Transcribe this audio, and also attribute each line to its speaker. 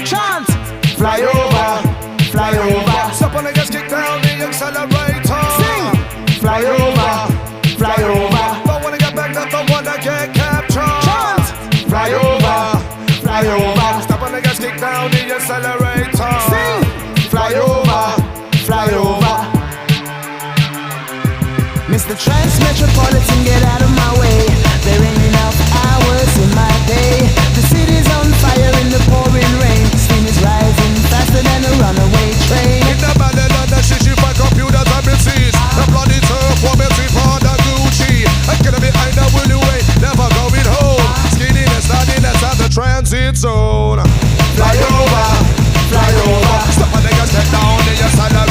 Speaker 1: Chant. Fly over, fly over.
Speaker 2: Stop on the gas, kick down the accelerator.
Speaker 1: Sing. Fly over, fly over.
Speaker 2: Don't wanna get back, don't wanna get captured.
Speaker 1: Chant. Fly over, fly over.
Speaker 2: Stop on the gas, kick down the accelerator.
Speaker 1: Sing. Fly over, fly over. Mr. Trans-Metropolitan, get out of my way. There ain't enough hours in my day. The city's on fire in the pouring rain. Steam is rising faster than a runaway train.
Speaker 2: In the battle on the shit, you find computers and MCs. The bloody turf, one MC for the Gucci. I'm gonna be behind the woolly way, never going home. Skinniness, naughtiness at the transit zone.
Speaker 1: Fly over, fly over.
Speaker 2: Stop on the gas, get down, the accelerator.